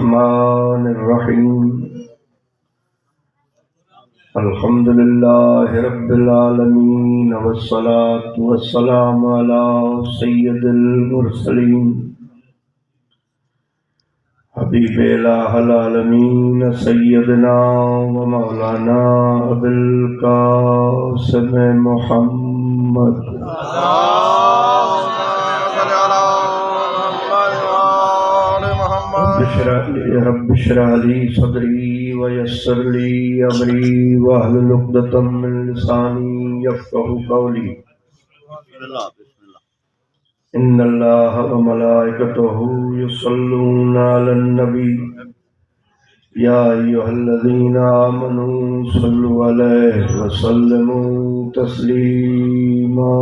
الرحمن الرحيم الحمد لله رب العالمين والصلاة والسلام على سيد المرسلين حبيب إله العالمين سيدنا ومولانا أبي القاسم محمد رب اشرح لي صدري ويسر لي أمري واحلل عقدة من لساني يفقهوا قولي إن الله وملائكته يصلون على النبي يا أيها الذين آمنوا صلوا عليه وسلموا تسليما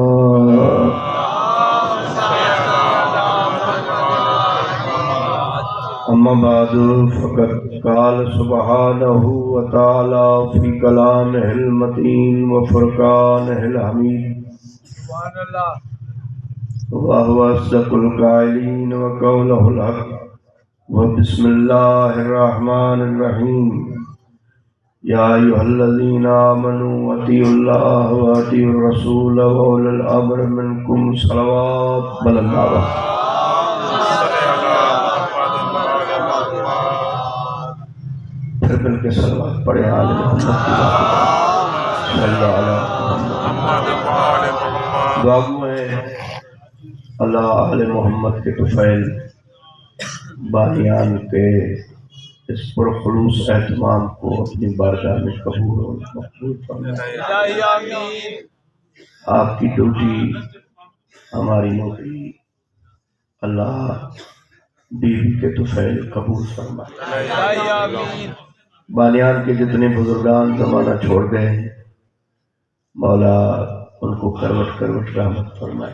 أما بعد فقد قال سبحانه وتعالى في كلامه المتين وفرقانه الحميد وهو أصدق القائلين وقوله الحق وبسم الله الرحمن الرحيم يا أيها الذين آمنوا أطيعوا الله وأطيعوا الرسول وأولي الأمر منكم صلوات بلند آواز پھر مل کے صلوات پڑھے آل محمد کی ذات صلی اللہ علیہ وسلم دعا گوئے اللہ آل محمد کے طفیل بانیان کے اس پرخلوص اہتمام کو اپنی بارگاہ میں قبول اور مقبول فرمائے۔ آپ کی ڈیوٹی ہماری نوکری اللہ بیوی کے طفیل قبول فرمائے۔ بانیان کے جتنے بزرگان زمانہ چھوڑ گئے مولا ان کو کروٹ کروٹ رحمت فرمائے۔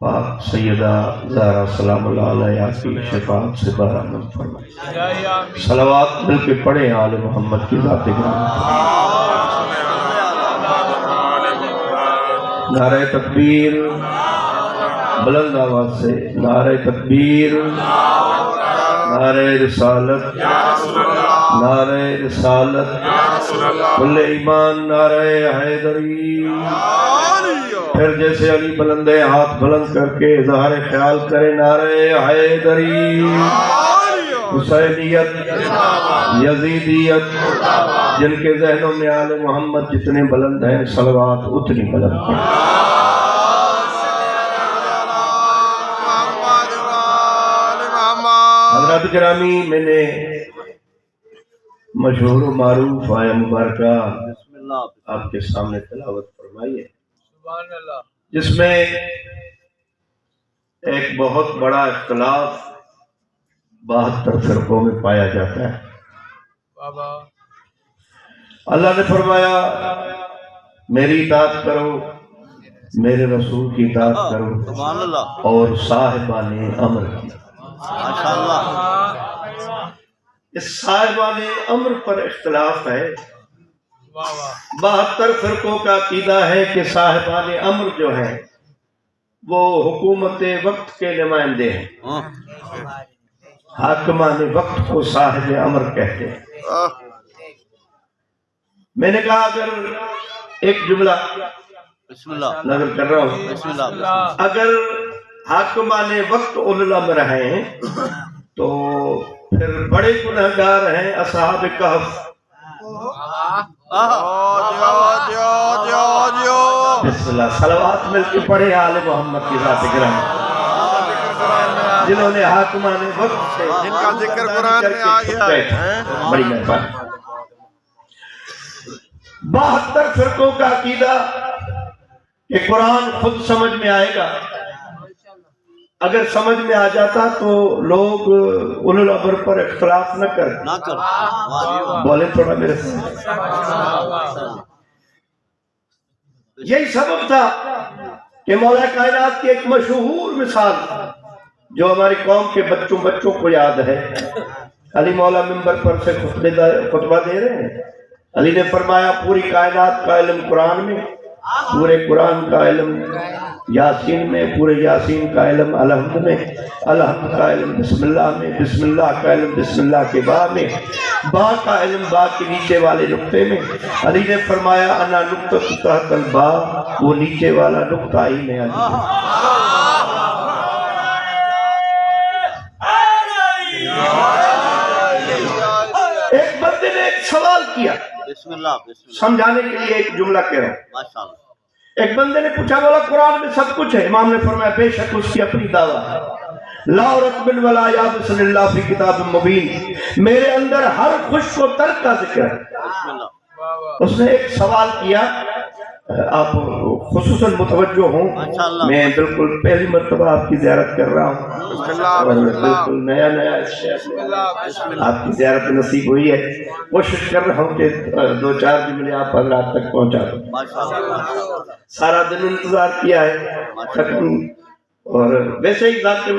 پاک سیدہ زہرا سلام اللہ علیہ کی شفاعت سے برآمد فرمائے۔ صلوات مل کے پڑھیں آل محمد کی ذات گرامی۔ نعرہ تکبیر بلند آواز سے، نعرہ تکبیر، نعرہ رسالت، نعرہ رسالت، کل ایمان، نعرہ حیدری۔ پھر جیسے علی بلند ہاتھ بلند کر کے اظہار خیال کرے نعرہ حیدری، حسینیت، یزیدیت، جن کے ذہنوں میں آل محمد جتنے بلند ہیں صلوات اتنی بلند ہیں۔ حضرات گرامی، میں نے مشہور و معروف آیہ مبارکہ آپ کے سامنے تلاوت فرمائی ہے، جس میں ایک بہت بڑا اختلاف 72 فرقوں میں پایا جاتا ہے۔ اللہ نے فرمایا میری اطاعت کرو، میرے رسول کی اطاعت کرو اور صاحبان امر کی۔ اس صاحبان امر پر اختلاف ہے۔ 72 فرقوں کا عقیدہ ہے کہ صاحبان امر جو ہیں وہ حکومت وقت کے نمائندے ہیں، حاکمان وقت کو صاحب امر کہتے ہیں۔ میں نے کہا اگر ایک جملہ نظر کر رہا ہوں، اگر حاکمان وقت اولو الامر ہیں تو پھر بڑے گنہگار ہیں اصحاب کہف۔ بسم اللہ، صلوات مل کے پڑھے آل محمد کی ذات گرامی، جنہوں نے حاکمان وقت سے جن کا ذکر قرآن میں آ گیا ہے، بڑی مہربانی۔ 72 فرقوں کا عقیدہ کہ قرآن خود سمجھ میں آئے گا، اگر سمجھ میں آ جاتا تو لوگ اولو الامر پر اختلاف نہ کریں۔ بولے تھوڑا میرے ساتھ۔ یہی سبب تھا کہ مولا کائنات کی ایک مشہور مثال جو ہماری قوم کے بچوں کو یاد ہے۔ علی مولا منبر پر سے خطبہ دے رہے ہیں، علی نے فرمایا پوری کائنات کا علم قرآن میں، پورے قرآن کا علم یاسین میں پورے یاسین کا علم، الحمد میں الحمد کا علم، بسم اللہ میں بسم اللہ کا علم، بسم اللہ کے با میں با کا علم، با کے نیچے والے نقطے میں۔ علی نے فرمایا انا نقطۃ تحت البا، وہ نیچے والا نقطہ ہی میں علی ہے۔ ایک بندے نے ایک سوال کیا، بسم اللہ سمجھانے کے لیے ایک جملہ کہہ رہا ہوں۔ ماشاءاللہ۔ ایک بندے نے پوچھا، بولا قرآن میں سب کچھ ہے؟ امام نے فرمایا بے شک اس کی اپنی دعویٰ ہے۔ لا رتب ولا یابس اللہ فی کتاب مبین، میرے اندر ہر خشک و تر کا ذکر ہے۔ بسم اللہ۔ اس نے ایک سوال کیا، آپ خصوصاً متوجہ ہوں، میں بالکل پہلی مرتبہ آپ کی زیارت کر رہا ہوں اور بالکل نیا آپ کی زیارت نصیب ہوئی ہے۔ کوشش کر رہا ہوں کہ 2-4 جملے آپ حضرات تک پہنچا دوں۔ سارا دن انتظار کیا ہے، اور ویسے ہی ذاکر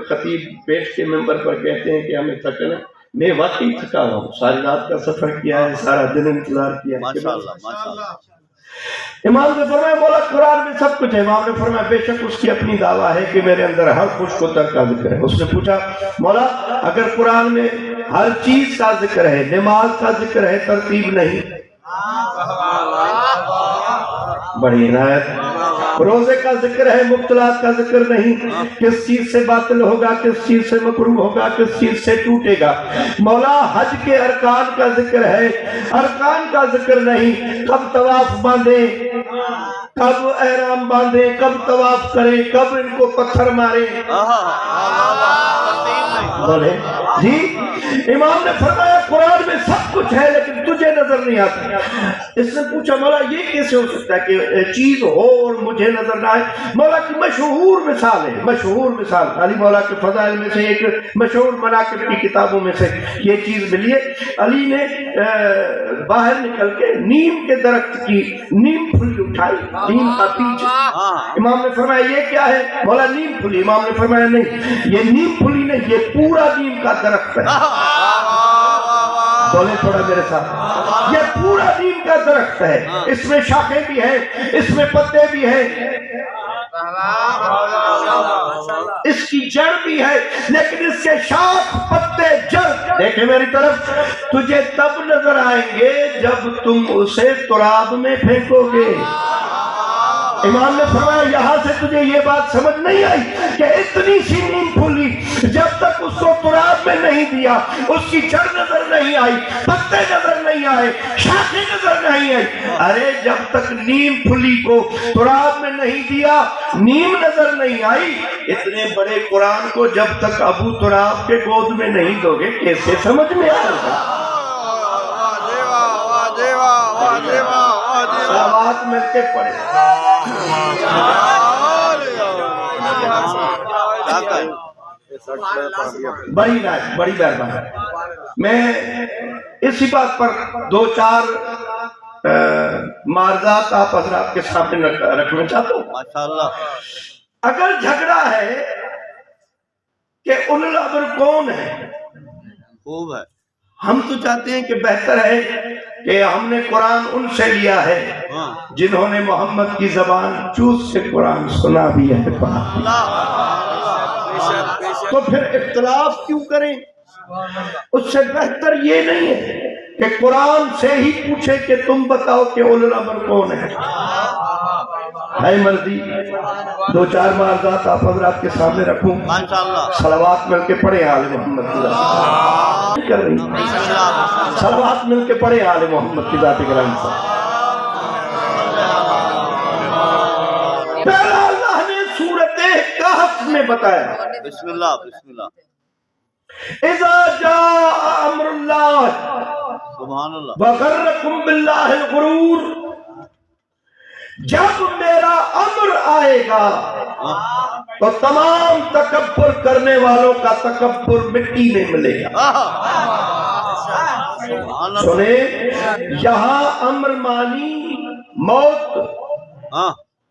خطیب بیٹھ کے ممبر پر کہتے ہیں کہ ہمیں تھکنا، میں واقعی تھکا ہوں، ساری رات کا سفر کیا ہے، سارا دن انتظار کیا ہے۔ امام نے فرمایا مولا قرآن میں سب کچھ ہے۔ امام نے فرمایا بے شک اس کی اپنی دعویٰ ہے کہ میرے اندر ہر خشک و تر کا ذکر ہے۔ اس نے پوچھا مولا اگر قرآن میں ہر چیز کا ذکر ہے، نماز کا ذکر ہے، ترتیب نہیں، بڑی عنایت، روزے کا ذکر ہے، مبطلات کا ذکر نہیں، کس چیز سے باطل ہوگا، کس چیز سے مکروہ ہوگا، کس چیز سے ٹوٹے گا۔ مولا حج کے ارکان کا ذکر ہے، ارکان کا ذکر نہیں، کب طواف باندھیں، کب احرام باندھیں، کب طواف کریں، کب ان کو پتھر ماریں، بولے جی۔ امام نے فرمایا قرآن میں سب کچھ ہے لیکن تجھے نظر نہیں آتا۔ اس نے پوچھا مولا یہ کیسے ہو سکتا ہے کہ چیز ہو اور مجھے نظر نہ آئے؟ مولا کی مشہور مثال ہے، مشہور مثال علی مولا کے فضائل میں سے ایک مشہور مناقب کی کتابوں میں سے یہ چیز ملی ہے۔ علی نے باہر نکل کے نیم کے درخت کی نیم پھلی اٹھائی، نیم کا بیج۔ امام نے فرمایا یہ کیا ہے؟ مولا نیم پھلی۔ امام نے فرمایا نہیں، یہ نیم پھلی نہیں، یہ پورا نیم کا درخت ہے۔ بولے تھوڑا میرے ساتھ، یہ پورا نیم کا درخت ہے، اس میں شاخیں بھی ہیں، اس میں پتے بھی ہیں، اس کی جڑ بھی ہے، لیکن اس کے شاخ پتے جڑ دیکھیں میری طرف، تجھے تب نظر آئیں گے جب تم اسے تراب میں پھینکو گے۔ امام نے فرمایا یہاں سے تجھے یہ بات سمجھ نہیں آئی کہ اتنی سی نیم پھولی جب تک اس کو تراب میں نہیں دیا، اس کی جڑ نظر نہیں آئی، پتے نظر نہیں آئے، شاخیں نظر نہیں آئی۔ ارے جب تک نیم پھلی کو تراب میں نہیں دیا، نیم نظر نہیں آئی، اتنے بڑے قرآن کو جب تک ابو تراب کے گود میں نہیں دو گے کیسے سمجھ میں آئے گا؟ سلوات مل کے پڑھے۔ بڑی رائے، بڑی مہربانی۔ میں اسی بات پر 2-4 معارضات آپ حضرات کے سامنے رکھنا چاہتا ہوں۔ ماشاءاللہ۔ اگر جھگڑا ہے کہ اولو الامر کون ہے، خوب ہے، ہم تو چاہتے ہیں کہ بہتر ہے کہ ہم نے قرآن ان سے لیا ہے جنہوں نے محمد کی زبان چوس سے قرآن سنا بھی ہے، پڑھا۔ تو پھر اختلاف کیوں کریں؟ اس سے بہتر یہ نہیں ہے کہ قرآن سے ہی پوچھے کہ تم بتاؤ کہ اولو الامر کون ہے۔ ہے مرضی 2-4 معارضات آپ حضرات کے سامنے رکھوں، صلوات مل کے پڑھے آل محمد کی ذات کر رہی، صلوات مل کے پڑھے آل محمد کی ذات گرامی سے۔ پہلا اللہ نے سورۃ کہف میں بتایا، بسم اللہ بسم اللہ، اذا جاء امر اللہ سبحان اللہ، وغرکم باللہ الغرور، جب میرا امر آئے گا تو تمام تکبر کرنے والوں کا تکبر مٹی میں ملے گا۔ سنیں، یہاں امر مانی موت،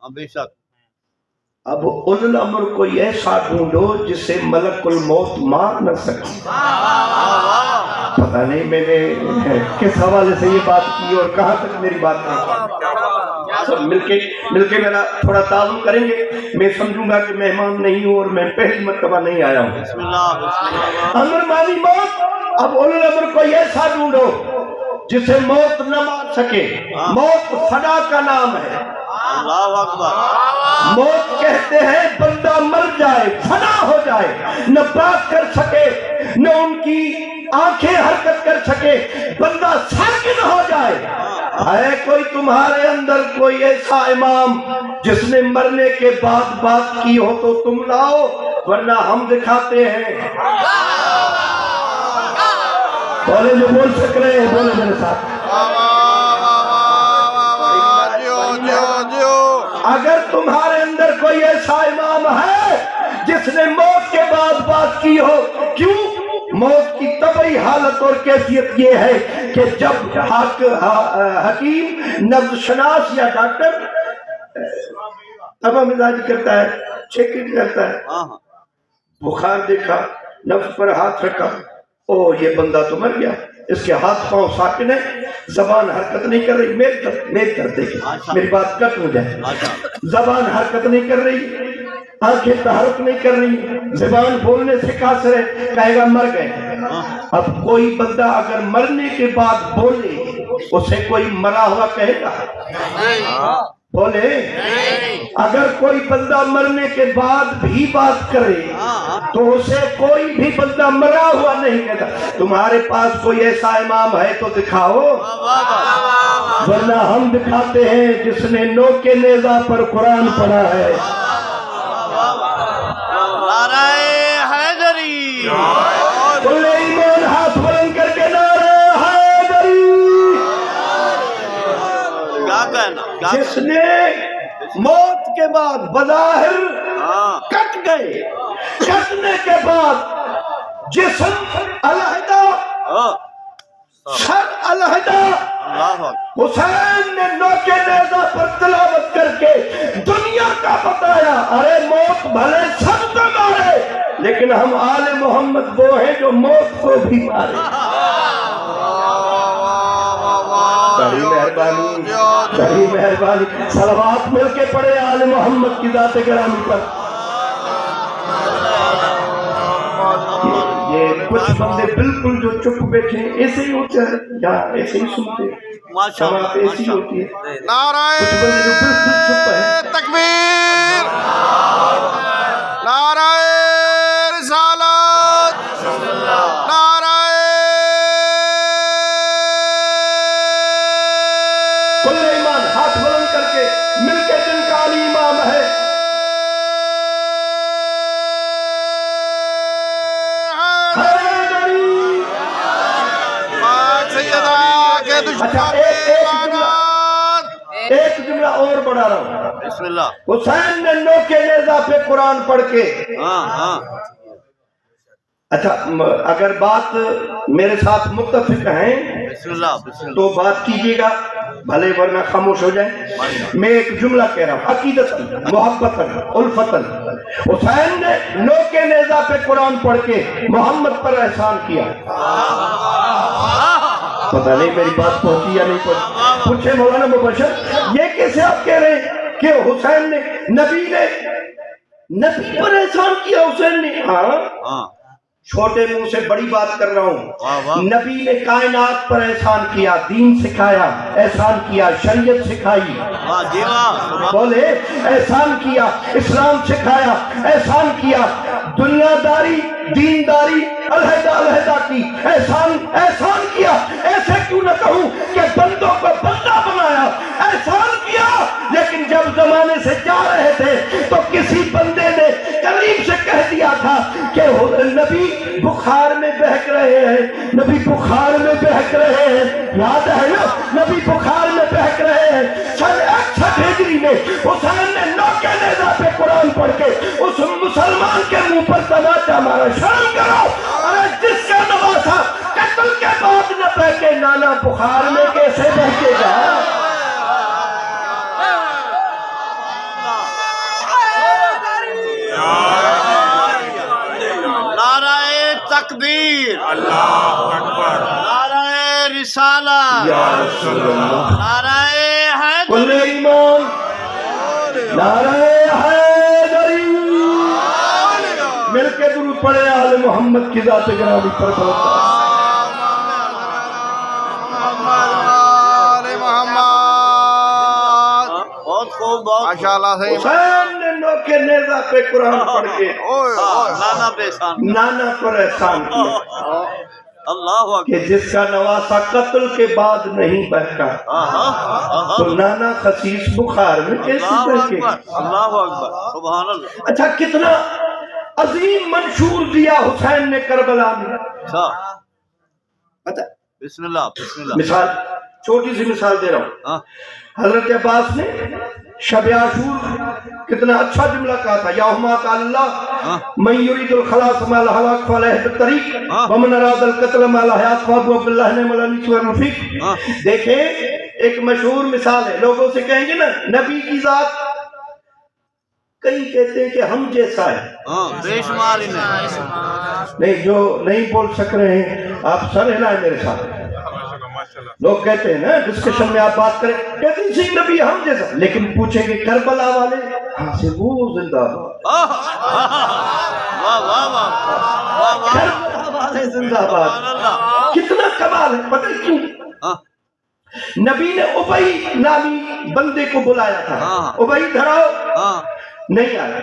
بے شک۔ اب اولو الامر کوئی ایسا ڈھونڈو جسے ملک الموت مار نہ سکے۔ پتہ نہیں میں نے کس حوالے سے یہ بات کی اور کہاں تک میری بات ہے۔ سب مل کے میرا تھوڑا تعاون کریں گے. میں سمجھوں گا کہ مہمان نہیں ہوں اور میں پہلی مرتبہ نہیں آیا ہوں. بسم اللہ بسم اللہ. امر مانی موت. اب اولو الامر کو ایسا ڈھونڈو جسے موت نہ مار سکے. موت فنا کا نام ہے. اللہ اکبر. موت کہتے ہیں بندہ مر جائے, فنا ہو جائے, نہ بات کر سکے, نہ ان کی آنکھیں حرکت کر سکے, بندہ ساکن ہو جائے. ہے کوئی تمہارے اندر کوئی ایسا امام جس نے مرنے کے بعد بات کی ہو تو تم لاؤ, ورنہ ہم دکھاتے ہیں. بولے جو بول سک رہے ہیں بولے میرے ساتھ. اگر تمہارے اندر کوئی ایسا امام ہے جس نے موت کے بعد بات کی ہو, کیوں؟ موت کی طبعی حالت اور کیفیت یہ ہے کہ جب حکیم, نبض شناس یا ڈاکٹر تباہ مزاج کرتا ہے, چیکنگ کرتا ہے, بخار دیکھا, نبض پر ہاتھ رکھا, او یہ بندہ تو مر گیا, اس کے ہاتھ پاؤں ساکن ہے, زبان حرکت نہیں کر رہی, میری طرف دیکھیں, میری بات کٹ ہو جائے, زبان حرکت نہیں کر رہی, آنکھیں تحرک نہیں کر رہی, زبان بولنے سے قاصر ہے, کہے گا مر گئے. اب کوئی بندہ اگر مرنے کے بعد بولے اسے کوئی مرا ہوا کہے گا؟ بولے. اگر کوئی بندہ مرنے کے بعد بھی بات کرے تو اسے کوئی بھی بندہ مرا ہوا نہیں کہتا. تمہارے پاس کوئی ایسا امام ہے تو دکھاؤ, ورنہ ہم دکھاتے ہیں جس نے نوکے نیزہ پر قرآن پڑھا ہے. نعرہ حیدری. کل ایمان ہاتھ بلند کر کے نعرہ حیدری. کیا کہنا؟ جس نے موت کے بعد بظاہر کٹ گئے, کٹنے کے بعد جسم علیحدہ, سر علیحدہ, حسین نے نوکے نیزہ پر تلاوت کر کے دنیا کا بتایا, ارے موت بھلے سب کو مارے لیکن ہم آل محمد وہ ہیں جو موت کو بھی مارے. بڑی مہربانی, بڑی مہربانی. صلوات مل کے پڑھے آل محمد کی ذات گرامی پر. یہ کچھ بندے بالکل جو چپ بیٹھے ایسے ہی ہوتے ہیں یا ایسے ہی سنتے ہیں, سماعت ایسی ہوتی ہے. کچھ بندے جو بالکل چپ ہیں. تکبیر, نعرہ رسالت, نعرہ کل ایمان ہاتھ بلند کر کے مل کے جن کا علی امام ہے. اچھا ایک جملہ اور بڑھا رہا ہوں. بسم اللہ. حسین نے نوکے نیزہ پہ قرآن پڑھ کے, اچھا اگر بات میرے ساتھ متفق ہیں بسم اللہ بسم اللہ. تو بات کیجئے گا, بھلے ورنہ خاموش ہو جائیں. میں ایک جملہ کہہ رہا ہوں, عقیدتاً, محبتاً, الفتاً. حسین نے نوکے نیزہ پہ قرآن پڑھ کے محمد پر احسان کیا. پتہ نہیں میری بات پہنچی یا نہیں پہنچی. پوچھے مولانا مبشر, یہ کیسے آپ کہہ رہے ہیں کہ حسین نے, نبی پر احسان کیا حسین نے؟ ہاں, چھوٹے منہ سے بڑی بات کر رہا ہوں. نبی نے کائنات پر احسان کیا, دین سکھایا, احسان کیا, شریعت سکھائی. بولے احسان کیا, اسلام سکھایا, احسان کیا, دنیا داری, دینداری علیحدہ علیحدہ کی, احسان کیا. ایسے کیوں نہ کہوں کہ بندوں کو بندہ بنایا, احسان کیا. لیکن جب زمانے سے جا رہے تھے تو کسی بندے نے قریب سے کہہ دیا تھا کہ نبی بخار میں بہک رہے ہیں, نبی بخار میں بہک رہے ہیں. یاد ہے نا, نبی بخار میں بہک رہے ہیں. سن 61 ہجری میں حسین نے نوکے نیزہ پہ قرآن پڑھ کے اس مسلمان کے منہ پر تماچا مارا. شرم کرو, ارے جس کا نواسا قتل کے بعد نہ بہکے, نانا بخار میں کیسے بہکے گا؟ تکبیر, اللہ اکبر, نعرہ رسالت, یا رسول اللہ, نعرہ حیدری. کل ایمان نعرہ حیدری مل کے درود پڑھے آل محمد کی ذات گرامی پر بہت بہت خوب بہت ماشاءاللہ سے حسین نے نوکے نیزہ پہ قرآن پڑھ کے نانا پیشان نانا پر احسان کیا اللہ کہ جس کا نواسا قتل کے بعد نہیں بہتا تو نانا خسیس بخار میں کیسے بہتے؟ اللہ اکبر سبحان اللہ اچھا کتنا عظیم منشور دیا حسین نے کربلا میں. اچھا اچھا بسم اللہ بسم اللہ مثال چھوٹی سی مثال دے رہا ہوں. حضرت عباس نے شب عاشور کتنا اچھا جملہ کہا تھا یوما قال اللہ من یرید الخلاص ما الهلاك فله الطريق ومن اراد القتل ما الحیات فابو عبداللہ نے مولانا سور رفیق. دیکھیں ایک مشہور مثال ہے لوگوں سے کہیں گے نا نبی کی ذات کئی کہتے ہیں کہ ہم جیسا ہے بے شمار ہی نہیں جو نہیں بول سک رہے ہیں آپ سر ہلائیں میرے ساتھ. لوگ کہتے ہیں نا ڈسکشن میں آپ بات کریں کہتے ہیں سی نبی ہم جیسا لیکن پوچھیں گے کربلا والے ہاں سے وہ زندہ باد واہ واہ واہ کربلا والے زندہ باد. کتنا کمال ہے پتہ کیوں نبی نے ابئی نامی بندے کو بلایا تھا ابئی دھراؤ نہیں آیا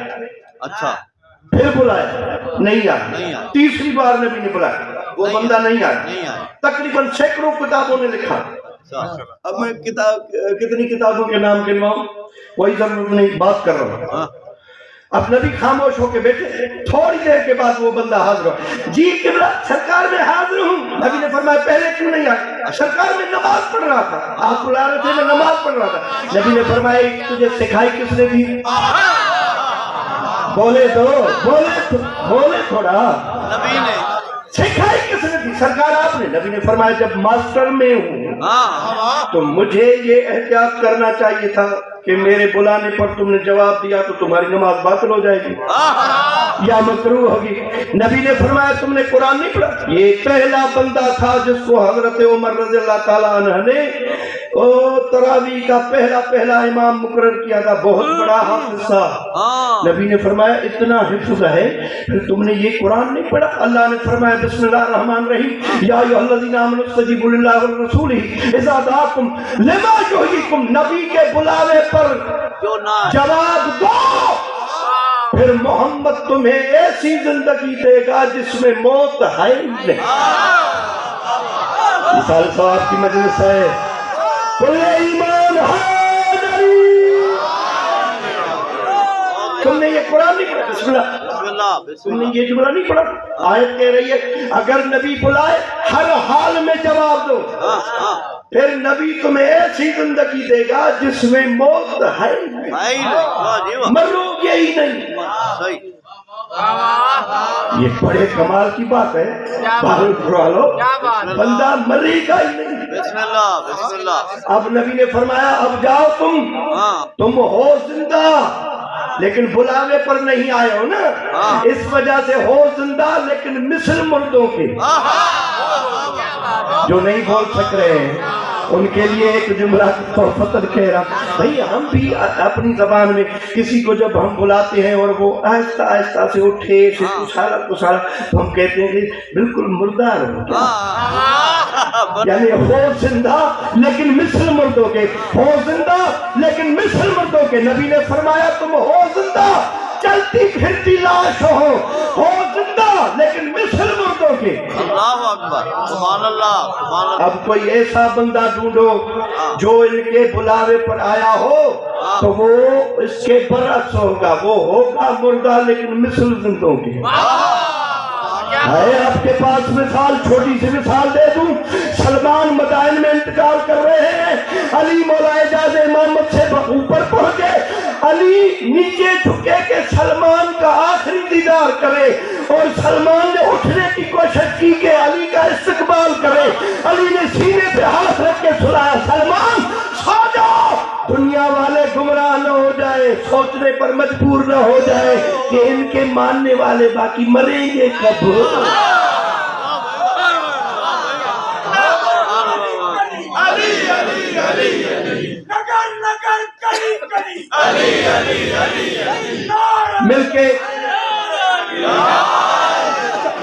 اچھا پھر بلایا نہیں آیا تیسری بار نبی نے بلایا وہ بندہ نہیں آیا تقریباً سینکڑوں کتابوں نے لکھا. اب میں کتنی کتابوں کے نام گنواؤں کوئی ضرورت نہیں بات کر رہا ہوں. اب نبی خاموش ہو کے بیٹھے تھوڑی دیر کے بعد وہ بندہ حاضر ہو جی قبلہ سرکار میں حاضر ہوں. نبی نے فرمایا پہلے کیوں نہیں آیا سرکار میں نماز پڑھ رہا تھا آپ بلا رہے تھے میں نماز پڑھ رہا تھا. نبی نے فرمایا تجھے سکھائی کس نے دی بولے تو بولے تھوڑا نبی نے سکھائی کس نے دی سرکار آپ نے. نبی نے فرمایا جب ماسٹر میں ہوں تو مجھے یہ احتیاط کرنا چاہیے تھا کہ میرے بلانے پر تم نے جواب دیا تو تمہاری نماز باطل ہو جائے گی یا مکروہ ہوگی. نبی نے فرمایا تم نے قرآن نہیں پڑھا. یہ پہلا بندہ تھا جس کو حضرت عمر رضی اللہ تعالیٰ عنہ نے تراویح کا پہلا امام مقرر کیا تھا بہت بڑا حافظ تھا. نبی نے فرمایا اتنا حفظ ہے پھر تم نے یہ قرآن نہیں پڑھا. اللہ نے فرمایا بسم اللہ الرحمن الرحیم یا ایھا الذین آمنوا استجیبوا للہ والرسول اذا دعاکم لما یحییکم. نبی کے بلاوے پر جواب دو پھر محمد تمہیں ایسی زندگی دے گا جس میں موت ہے نہیں. مثال صاحب کی مجلس ہے ایمان حیدری. تم نے یہ قرآن نہیں پڑھا بسم اللہ تم نے یہ جملہ نہیں پڑھا. آیت کہہ رہی ہے اگر نبی بلائے ہر حال میں جواب دو پھر نبی تمہیں ایسی زندگی دے گا جس میں موت ہے مرو گے ہی نہیں. یہ بڑے کمال کی بات ہے. باہر پھرا لو بندہ مرے گا ہی نہیں. بسم اللہ بسم اللہ. اب نبی نے فرمایا اب جاؤ تم ہو زندہ لیکن بلاوے پر نہیں آئے ہو نا اس وجہ سے ہو زندہ لیکن مثل مردوں کے جو نہیں بول سک رہے ہیں ان کے لیے ایک جملہ تحفۃ کہہ رہا بھئی ہم بھی اپنی زبان میں کسی کو جب ہم بلاتے ہیں اور وہ آہستہ آہستہ سے اٹھے سے کسالا تو ہم کہتے ہیں کہ بالکل مردار ہو یعنی ہو زندہ لیکن مثل مردوں کے ہو زندہ لیکن مثل مردوں کے. نبی نے فرمایا تم ہو زندہ چلتی پھرتی لاش ہو زندہ لیکن مثل مردوں کے. اللہ اکبر سبحان اللہ سبحان اللہ. اب کوئی ایسا بندہ ڈھونڈو جو ان کے بلاوے پر آیا ہو تو وہ اس کے برعکس ہوگا وہ ہوگا مردہ لیکن مثل زندوں کے. ہے آپ کے پاس مثال چھوٹی سی مثال دے دوں. سلمان مدائن میں انتقال کر رہے ہیں علی مولا اعجاز امامت سے اوپر پہنچے علی نیچے جھکے کہ سلمان کا آخری دیدار کرے اور سلمان نے اٹھنے کی کوشش کی کہ علی کا استقبال کرے. علی نے سینے پہ ہاتھ رکھ کے سلایا سلمان سو جاؤ دنیا والے گمراہ نہ ہو جائے سوچنے پر مجبور نہ ہو جائے کہ ان کے ماننے والے باقی مریں گے کب. مل کے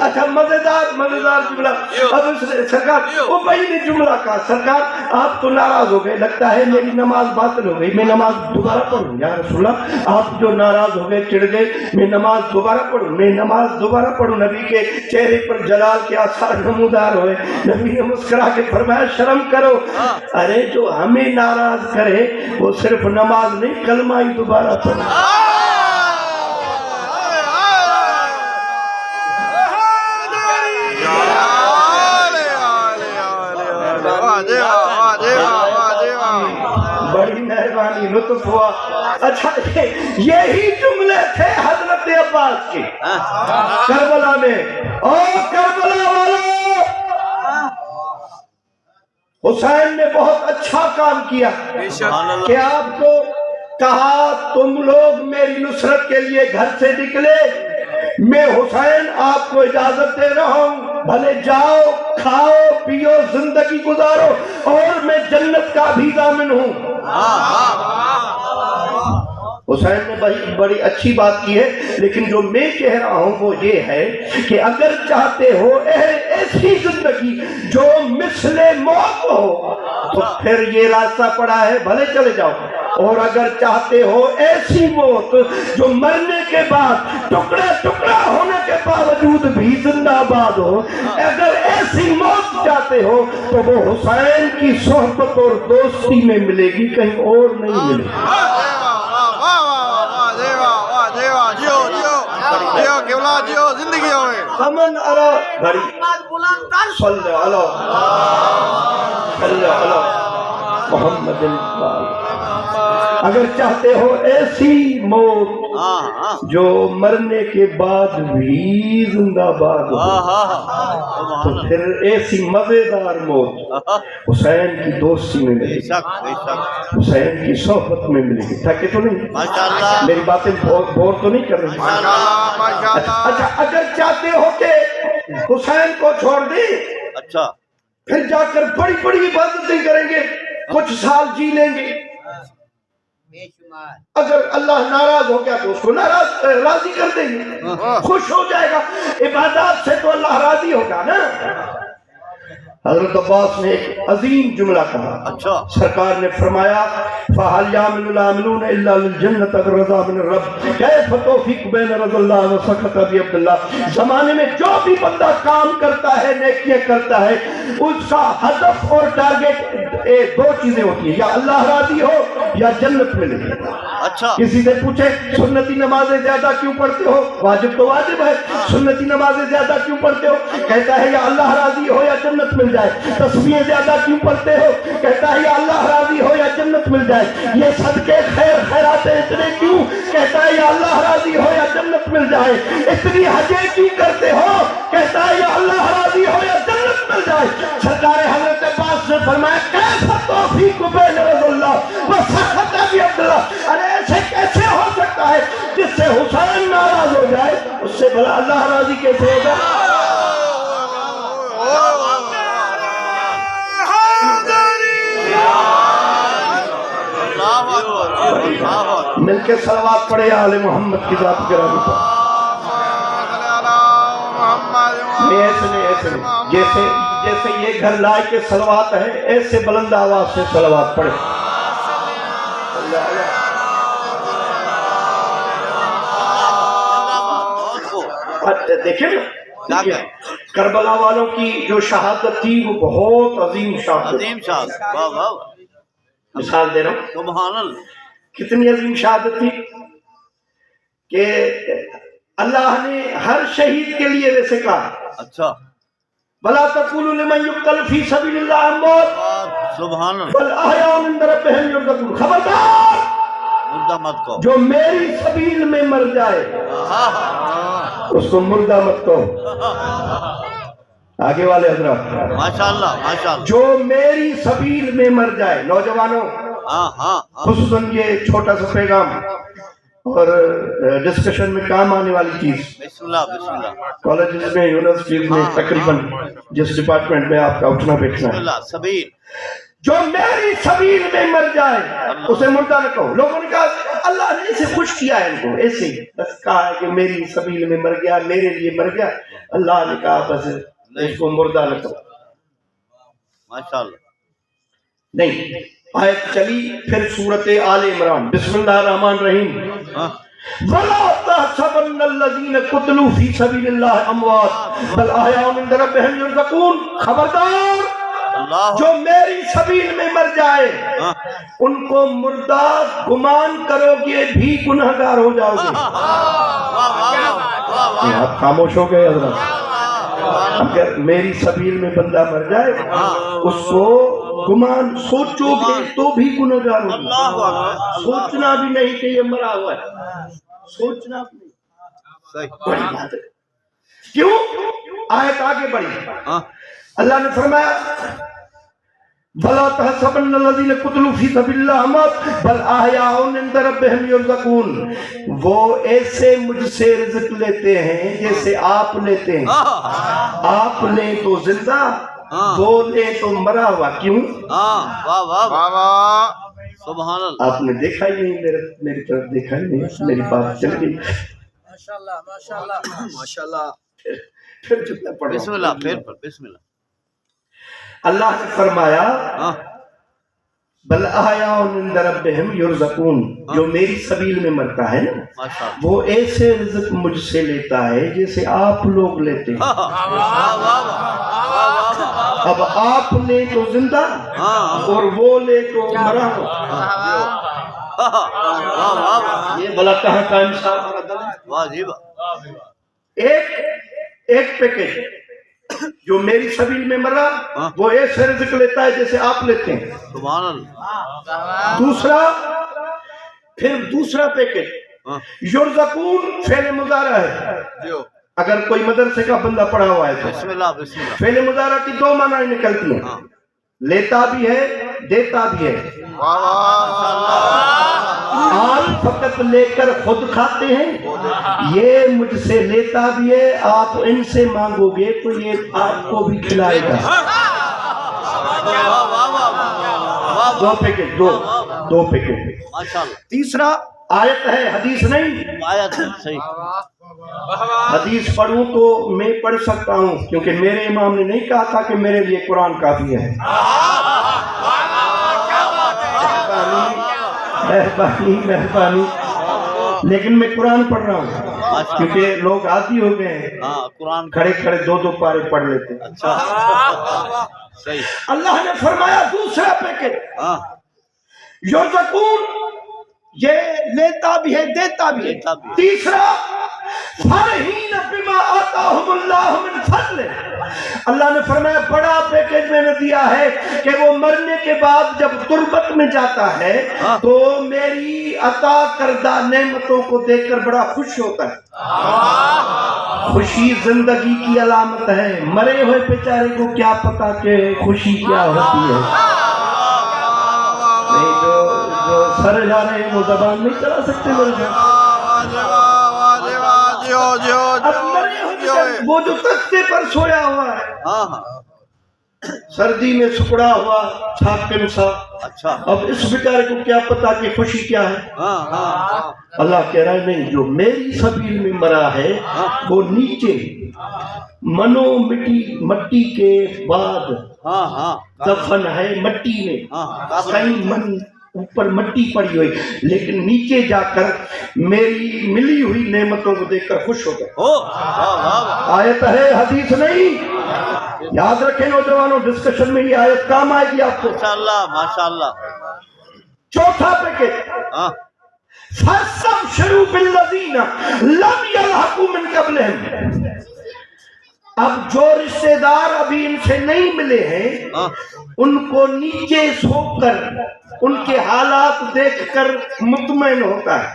اچھا مزیدار جملہ. اب سرکار وہ بھائی نے جملہ کہا سرکار آپ تو ناراض ہو گئے, لگتا ہے میری نماز باطل ہو گئی, میں نماز دوبارہ پڑھوں. یا رسول اللہ آپ جو ناراض ہو گئے, چڑھ گئے, میں نماز دوبارہ پڑھوں. نبی کے چہرے پر جلال کے آثار نمودار ہوئے. نبی نے مسکرا کے فرمایا شرم کرو. ارے جو ہمیں ناراض کرے وہ صرف نماز نہیں کلمہ ہی دوبارہ پڑھے. بڑی مہربانی, لطف ہوا. اچھا یہی جملے تھے حضرت عباس کے کربلا میں. اور کربلا والوں, حسین نے بہت اچھا کام کیا کہ آپ کو کہا تم لوگ میری نصرت کے لیے گھر سے نکلے, میں حسین آپ کو اجازت دے رہا ہوں, بھلے جاؤ کھاؤ پیو زندگی گزارو, اور میں جنت کا بھی ضامن ہوں. حسین نے بڑی اچھی بات کی ہے, لیکن جو میں کہہ رہا ہوں وہ یہ ہے کہ اگر چاہتے ہو ایسی زندگی جو مثل موت ہو تو پھر یہ راستہ پڑا ہے, بھلے چلے جاؤ. اور اگر چاہتے ہو ایسی موت جو مرنے کے بعد ٹکڑا ٹکڑا ہونے کے باوجود بھی زندہ آباد ہو, اگر ایسی موت چاہتے ہو تو وہ حسین کی صحبت اور دوستی میں ملے گی, کہیں اور نہیں ملے گی. زندگی ہوئے امن ارا گھڑی صلی اللہ محمد. اگر چاہتے ہو ایسی موت جو مرنے کے بعد بھی زندہ آباد ہو تو پھر ایسی مزیدار موت حسین کی دوستی میں ملے گی, حسین کی صحبت میں ملے گی. تھکے تو نہیں؟ میری باتیں بور تو نہیں کر رہی؟ اچھا اگر چاہتے ہو کہ حسین کو چھوڑ دیں, اچھا پھر جا کر بڑی بڑی عبادتیں کریں گے, کچھ سال جی لیں گے, اگر اللہ ناراض ہو گیا تو اس کو راضی کر دیں گے, خوش ہو جائے گا. عبادات سے تو اللہ راضی ہوگا نا. حضرت عباس نے ایک عظیم جملہ کہا. اچھا سرکار نے فرمایا فَهَلْ يَعْمِلُ الْعَامِلُونَ إِلَّا لِلْجَنَّةِ الرَّضَى مِنَ الرَّبِّ كَيْفَ تَوْفِيقُ بَيْنَ رَضَى اللَّهِ وَسَخَطِ أَبِي عَبْدِ اللَّهِ. زمانے میں جو بھی بندہ کام کرتا ہے, نیکیاں کرتا ہے, اس کا ہدف اور ٹارگٹ دو چیزیں ہوتی ہیں, یا اللہ راضی ہو یا جنت ملے. اچھا کسی سے پوچھے سنتی نمازیں زیادہ کیوں پڑھتے ہو, واجب تو واجب ہے, سنتی نمازیں زیادہ کیوں پڑھتے ہو, کہتا ہے یا اللہ راضی ہو یا جنت مل جائے. تسبیحیں زیادہ کیوں پڑھتے ہو, کہتا ہے یا اللہ راضی ہو یا جنت مل جائے. یہ صدقے خیراتیں اتنے کیوں, کہتا ہے یا اللہ راضی ہو یا جنت مل جائے. اتنی حجیں کیوں کرتے ہو, کہتا ہے یا اللہ راضی ہو یا جنت مل جائے. سرکار حضرت عباس نے فرمایا کیف توفیق بین رضی اللہ وسخط ابی عبداللہ. ارے ایسے کیسے ہو سکتا ہے جس سے حسین ناراض ہو جائے, اس سے بھلا اللہ راضی کیسے ہوگا؟ مل کے صلوات پڑھے آل محمد کی ذات گرامی پر. ایسے نہیں, جیسے یہ گھر لائے کے صلوات ہے, ایسے بلند آواز سے صلوات پڑھے. دیکھیں نا کربلا والوں کی جو شہادت تھی وہ بہت عظیم شہادت. مثال دے رہا ہوں, سبحان اللہ, کتنی عظیم شہادت تھی کہ اللہ نے ہر شہید کے لیے ویسے کہا اچھا بلا تقولوا لمن يقتل في سبيل الله اموات سبحان اللہ, بل احیاء عند ربهم يرزقون. خبردار مردہ مت کو, جو میری سبیل میں مر جائے اس کو مردہ مت کہو. آگے والے حضرات ماشاءاللہ ماشاءاللہ, جو میری سبیل میں مر جائے. نوجوانوں خصوصاً یہ چھوٹا سا پیغام اور ڈسکشن میں کام آنے والی چیز. بسم اللہ بسم اللہ, کالجز میں یونیورسٹیز میں تقریباً جس ڈپارٹمنٹ میں آپ کا اٹھنا بیٹھنا بسم ہے, اللہ سبیل جو میری سبیل میں مر جائے اسے مردہ نہ کہو. لوگوں نے کہا اللہ نے اسے خوش کیا ہے ان کو, ایسے ہی بس کہا ہے کہ میری سبیل میں مر گیا, میرے لیے مر گیا. اللہ نے کہا بس اس کو مردہ نہ کہو. ماشاءاللہ. نہیں, آیت چلی پھر سورت آل عمران. بسم اللہ الرحمن الرحیم. وَلَا تَحْسَبَنَّ الَّذِينَ قُتِلُوا فِي سَبِيلِ اللَّهِ أَمْوَاتٌ بَلْ أَحْيَاءٌ عِندَ رَبِّهِمْ يُرْزَقُونَ. خبردار, جو میری سبیل میں مر جائے ان کو مردہ گمان کرو گے بھی گنہگار ہو جاؤ گے. آپ خاموش ہو گئے حضرت. اگر میری سبیل میں بندہ مر جائے اس کو گمان سوچو گے تو بھی گنہگار ہو گے. سوچنا بھی نہیں کہ یہ مرا ہوا ہے, سوچنا بھی نہیں. بڑی بات ہے. کیوں؟ آیت آگے بڑھی. اللہ نے فرمایا بَلَا تَحْسَبَنَّ الَّذِينَ قُتِلُوا فِي سَبِيلِ اللَّهِ أَمْوَاتٌ بَلْ أَحْيَاءٌ عِندَ رَبِّهِمْ يُرْزَقُونَ. وہ ایسے مجھ سے رزق لیتے ہیں جیسے آپ لیتے ہیں. آپ لیں تو زندہ, وہ لیں تو مرا ہوا. کیوں؟ سبحان اللہ. آپ نے دیکھا ہی نہیں, میری طرف دیکھا ہی نہیں, میری بات چل گئی. ماشاءاللہ ماشاءاللہ ماشاءاللہ. پھر جتنا پڑھا بسم اللہ. پھر بسم اللہ. اللہ نے فرمایا بل احیاء عند ربہم یرزقون. جو میری سبیل میں مرتا ہے نا وہ ایسے رزق مجھ سے لیتا ہے جیسے آپ لوگ لیتے ہیں. اب آپ لے تو زندہ اور وہ لے تو مرا. یہ بلا کہاں کا انصاف اور عدل ہے. ایک پیکج جو میری سبیل میں مرا وہ ایسے رزق لیتا ہے جیسے آپ لیتے ہیں. سبحان اللہ. دوسرا پیکج یرزقون فعل مضارع ہے. اگر کوئی مدرسے کا بندہ پڑھا ہوا ہے تو بسم اللہ بسم اللہ. فعل مضارع کی دو معنی نکلتی ہیں, لیتا بھی ہے دیتا بھی ہے. آپ فقط لے کر خود کھاتے ہیں, یہ مجھ سے لیتا بھی ہے. آپ ان سے مانگو گے تو یہ آپ کو بھی کھلائے گا. دو پیکج, دو پیکج. تیسرا آیت ہے, حدیث نہیں. آیت ہے صحیح. حدیث پڑھوں تو میں پڑھ سکتا ہوں کیونکہ میرے امام نے نہیں کہا تھا کہ میرے لیے قرآن کافی ہے. مہربانی. لیکن میں قرآن پڑھ رہا ہوں کیونکہ لوگ عادی ہو گئے ہیں قرآن کھڑے کھڑے دو پارے پڑھ لیتے. اللہ نے فرمایا دوسرا پیکج یرزقون, یہ لیتا بھی ہے دیتا بھی ہے. تیسرا فرحین بما آتاہم اللہ من فضل. اللہ نے فرمایا بڑا پیکج میں نے دیا ہے کہ وہ مرنے کے بعد جب تربت میں جاتا ہے تو میری عطا کردہ نعمتوں کو دیکھ کر بڑا خوش ہوتا ہے. خوشی زندگی کی علامت ہے. مرے ہوئے بیچارے کو کیا پتا کہ خوشی کیا ہوتی ہے. نہیں جو سر جا رہے ہیں وہ زبان نہیں چلا سکتے. وہ جو تختے پر سویا ہوا ہے سردی میں سکڑا ہوا چھاپن سا, اب اس بیچارے کو کیا پتا کہ خوشی کیا ہے. اللہ کہہ رہا ہے نہیں, جو میری سبیل میں مرا ہے وہ نیچے منو مٹی کے بعد دفن ہے مٹی میں. کئی من اوپر مٹی پڑی ہوئی لیکن نیچے جا کر میری ملی ہوئی نعمتوں کو دیکھ کر خوش ہو گئے. آیت ہے, حدیث نہیں. یاد رکھیں نوجوانوں, ڈسکشن میں یہ آیت کام آئے گی آپ کو. ماشاءاللہ. چوتھا پیکج فَاسْتَبْشِرُوا بِالَّذِينَ لَمْ يَلْحَقُوا مِنْ قَبْلِهِمْ. اب جو رشتہ دار ابھی ان سے نہیں ملے ہیں ان کو نیچے سو کر ان کے حالات دیکھ کر مطمئن ہوتا ہے.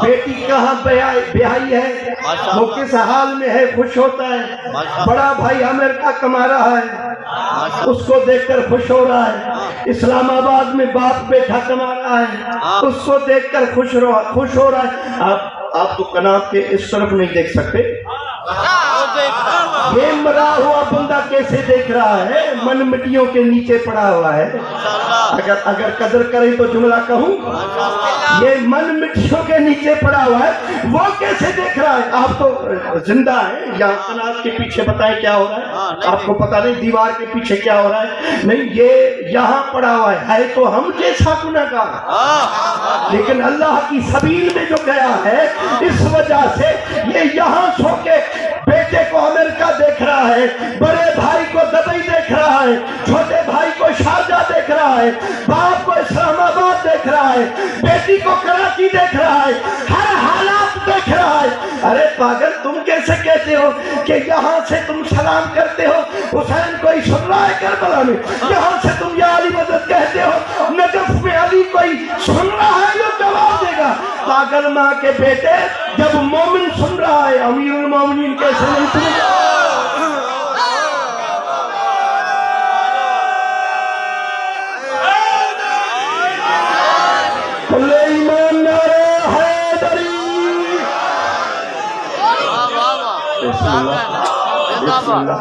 بیٹی کہاں بیائی ہے, وہ کس حال میں ہے, خوش ہوتا ہے. بڑا بھائی امریکہ کما رہا ہے, اس کو دیکھ کر خوش ہو رہا ہے. اسلام آباد میں باپ بیٹا کما رہا ہے, اس کو دیکھ کر خوش ہو رہا ہے. آپ تو کناب کے اس طرف نہیں دیکھ سکتے, یہ مرا ہوا بندہ کیسے دیکھ رہا ہے؟ من مٹیوں کے نیچے پڑا ہوا ہے. اگر قدر کریں تو جملہ کہوں، یہ من مٹیوں کے نیچے پڑا ہوا ہے، وہ کیسے دیکھ رہا ہے؟ آپ تو زندہ ہیں، یہاں کنات کے پیچھے بتائیں کیا ہو رہا ہے؟ آپ کو پتا نہیں دیوار کے پیچھے کیا ہو رہا ہے؟ نہیں، یہ یہاں پڑا ہوا ہے تو ہم جیسا گنہگار، لیکن اللہ کی سبیل میں جو گیا ہے، اس وجہ سے یہ یہاں سو کے بیٹے کو امریکہ دیکھ رہا ہے، بڑے بھائی کو دبئی دیکھ رہا ہے، چھوٹے بھائی کو شارجہ دیکھ رہا ہے، باپ کو اسلام آباد دیکھ رہا ہے، بیٹی کو کراچی دیکھ رہا ہے، ہر حالات دیکھ رہا ہے. ارے پاگل، تم کیسے کہتے ہو کہ یہاں سے تم سلام کرتے ہو حسین کوئی سن رہا ہے کربلا میں؟ یہاں سے تم یا علی مدد کہتے ہو نجف میں علی کوئی سن رہا ہے جو جواب دے گا؟ پاگل ماں کے بیٹے، جب مومن سن رہا ہے امیر المومنین کیسے نہیں سنے گا؟ کل ایمان نعرہ حیدری. بسم اللہ، بسم اللہ،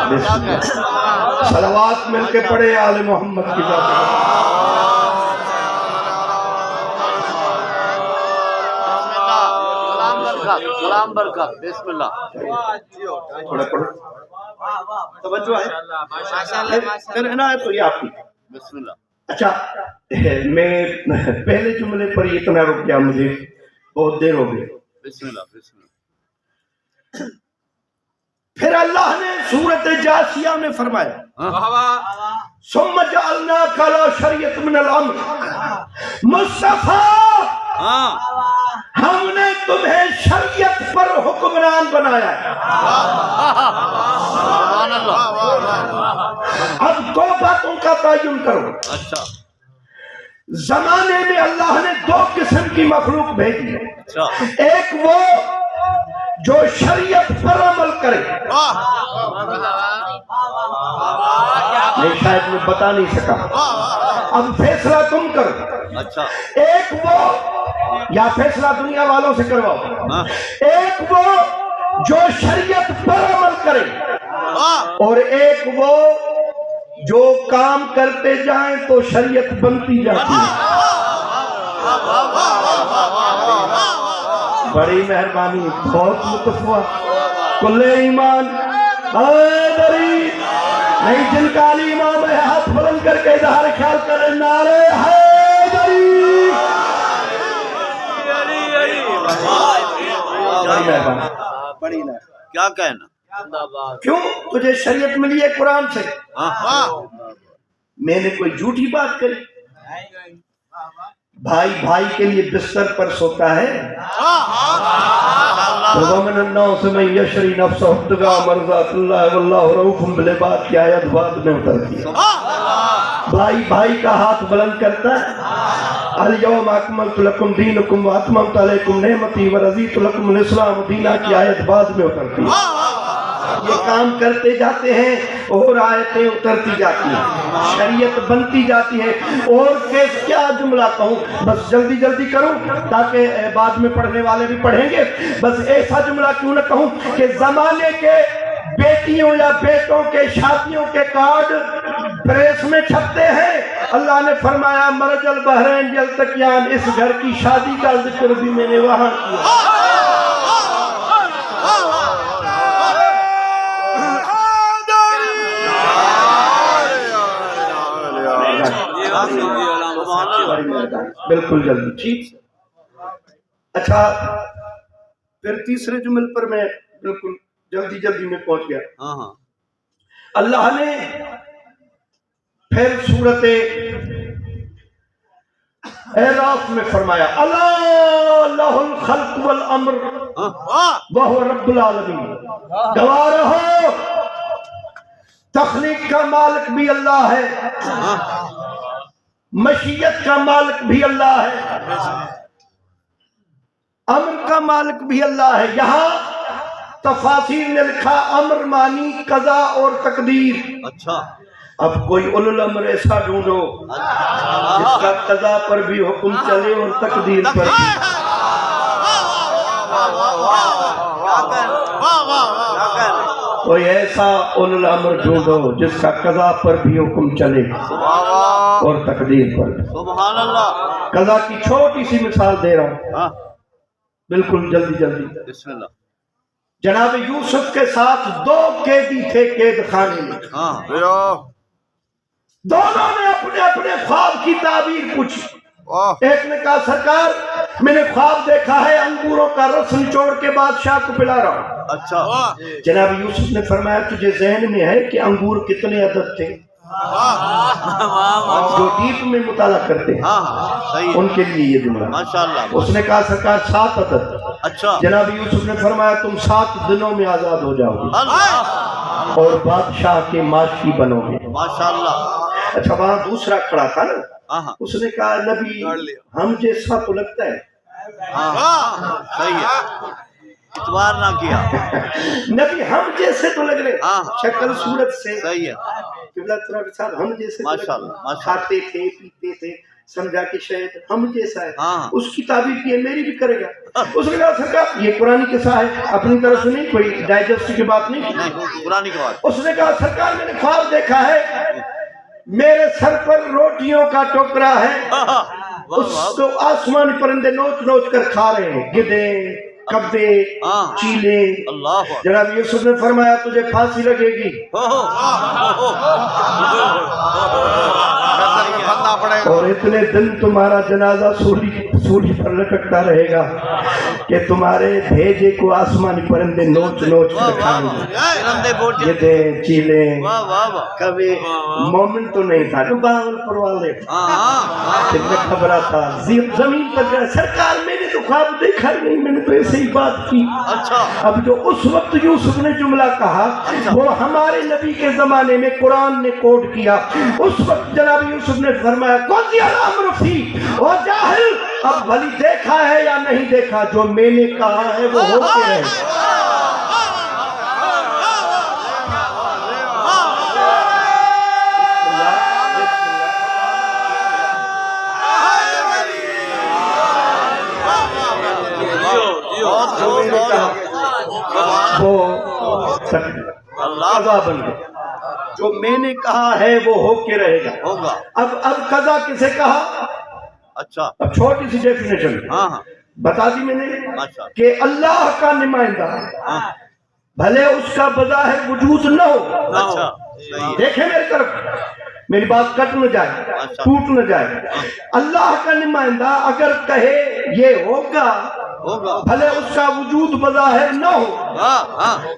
بسم اللہ. صلوات مل کے پڑھے آل محمد کی ذات. سلام برکت. بسم اللہ. تھوڑا پڑھو، توجہ ہے. پھر عنایت تو یہ آپ کی. بسم اللہ. اچھا، میں پہلے جملے پر اتنا رک گیا، مجھے بہت دیر ہو گئی. بسم اللہ. بسم اللہ. پھر اللہ نے سورۃ جاسیہ میں فرمایا ثم جعلناک علی شریعۃ من الامر. مصطفیٰ، ہم نے تمہیں شریعت پر حکمران بنایا ہے. سبحان اللہ. اب دو باتوں کا تعین کرو. اچھا. زمانے میں اللہ نے دو قسم کی مخلوق بھیجی ہے. اچھا. ایک وہ جو شریعت پر عمل کرے، میں شاید میں بتا نہیں سکا، اب فیصلہ تم کرو. اچھا. ایک وہ، یا فیصلہ دنیا والوں سے کرواؤ. ایک وہ جو شریعت پر عمل کرے، اور ایک وہ جو کام کرتے جائیں تو شریعت بنتی جاتی ہے. بڑی مہربانی، بہت لطف ہوا. کل ایمان حیدری. نہیں، جن کا علی امام ہے ہاتھ بلند کر کے اظہار خیال کرے نعرہ حیدری. بڑی نا کیا کہنا؟ کیوں؟ تجھے شریعت ملی ہے قرآن سے. میں نے کوئی جھوٹی بات کری؟ بھائی بھائی کے لیے بستر پر سوتا ہے. وَمِنَ النَّاسِ مَن يَشْرِي نَفْسَهُ ابْتِغَاءَ مَرْضَاتِ اللَّهِ وَاللَّهُ رَءُوفٌ بِالْعِبَادِ کی آیت بعد میں اترتی ہے. بھائی بھائی کا ہاتھ بلند کرتا ہے. الْيَوْمَ أَكْمَلْتُ لَكُمْ دِينَكُمْ وَأَتْمَمْتُ عَلَيْكُمْ نِعْمَتِي وَرَضِيتُ لَكُمُ الْإِسْلَامَ دِينًا کی آیت بعد میں اترتی ہے. یہ کام کرتے جاتے ہیں اور آیتیں اترتی جاتی ہیں، شریعت بنتی جاتی ہے. اور کیا جملہ کہوں، بس جلدی جلدی کروں تاکہ بعد میں پڑھنے والے بھی پڑھیں گے. بس ایسا جملہ کیوں نہ کہوں کہ زمانے کے بیٹیوں یا بیٹوں کے شادیوں کے کارڈ پریس میں چھپتے ہیں. اللہ نے فرمایا مرج البحرین یلتقیان، اس گھر کی شادی کا ذکر بھی میں نے وہاں کیا. بالکل جلدی. ٹھیک. اچھا، پھر تیسرے جمل پر میں بالکل جلدی جلدی میں پہنچ گیا. اللہ نے پھر سورت اعراف میں فرمایا الا لہ الخلق والامر وہو رب العالمین. گواہ رہو تخلیق کا مالک بھی اللہ ہے، مشیت کا مالک بھی اللہ ہے، امر کا مالک بھی اللہ ہے. یہاں تفاسیر نے لکھا امر مانی قضا اور تقدیر. اچھا. اب کوئی اولو الامر ایسا ڈھونڈو جس کا قضا پر بھی حکم چلے اور تقدیر پر بھی. کوئی ایسا اولو الامر ڈھونڈو جس کا قضا پر بھی حکم چلے اور تقدیر پر بھی۔ سبحان اللہ۔ قضا کی چھوٹی سی مثال دے رہا ہوں، ہاں بالکل جلدی جلدی۔ بسم اللہ۔ جناب یوسف کے ساتھ 2 قیدی تھے قید خانے میں، ہاں دونوں نے اپنے اپنے خواب کی تعبیر پوچھی۔ ایک نے کہا سرکار میں نے خواب دیکھا ہے انگوروں کا رس نچوڑ کے بادشاہ کو پلا رہا ہوں۔ اچھا جناب یوسف نے فرمایا تجھے ذہن میں ہے کہ انگور کتنے عدد تھے؟ جو ڈیپ میں مطالعہ کرتے ہیں ہاں صحیح ہے، ان کے لیے یہ جملہ۔ ماشاءاللہ۔ اس نے کہا سرکار 7 عدد۔ اچھا جناب یوسف نے فرمایا تم 7 دنوں میں آزاد ہو جاؤ گے اللہ اور بادشاہ کے ماشی بنو گے۔ ماشاءاللہ۔ اچھا وہاں دوسرا کھڑا تھا نا، ہاں اس نے کہا نبی ہم جیسا تو لگتا ہے۔ ہاں صحیح ہے، اتوار نہ کیا۔ نبی ہم جیسے تو لگ رہے، ہاں شکل صورت سے صحیح ہے، قبلہ طرف صاحب ہم جیسے تو لگ رہے۔ ماشاءاللہ ماشاءاللہ۔ کھاتے تھے پیتے تھے، سمجھا کہ شاید ہم جیسا ہے، ہاں اس کی تعبیر کی ہے میری بھی کرے گا۔ اس نے کہا سرکار یہ قرآن قصہ ہے، اپنی طرف سے نہیں، کوئی ڈائجسٹ کی بات نہیں کی۔ نہیں قرآن کی بات۔ اس نے کہا سرکار میں نے خواب دیکھا ہے میرے سر پر روٹیوں کا ٹوکرا ہے، اس کو آسمانی پرندے نوچ نوچ کر کھا رہے ہیں، گدے کبے چیلے۔ اللہ جناب یوسف نے فرمایا تجھے پھانسی لگے گی اور اتنے دن تمہارا جنازہ سولی پر لٹکتا رہے گا کہ تمہارے بھیجے کو آسمانی پرندے نوچ نوچ کر کھائیں گے، گدے چیلے کبے۔ مومن تو نہیں تھا جو باول پر والے کتنے خبرہ تھا، زمین پر گیا سرکار میں نے تو خواب دیکھا نہیں، میں نے تو ایسے ہی بات کی۔ اب جو اس وقت یوسف نے جملہ کہا وہ ہمارے نبی کے زمانے میں قرآن نے کوڈ کیا۔ اس وقت جناب یوسف نے فرمایا قضی الامر فی او جاہل، اب بھلی دیکھا ہے یا نہیں دیکھا، جو میں نے کہا ہے وہ ہو کے رہے۔ قضا بن گیا، جو میں نے کہا ہے وہ ہو کے رہے گا ہوگا۔ اب قضا کسے کہا؟ اچھا اب چھوٹی سی ڈیفینیشن ہاں ہاں بتا دی میں نے ماشاءاللہ۔ کہ اللہ کا نمائندہ بھلے اس کا بظاہر وجود نہ ہو۔ اچھا دیکھیں میری طرف، میری بات کٹ نہ جائے ٹوٹ نہ جائے۔ اللہ کا نمائندہ اگر کہے یہ ہوگا بھلے اس کا وجود بظاہر نہ ہو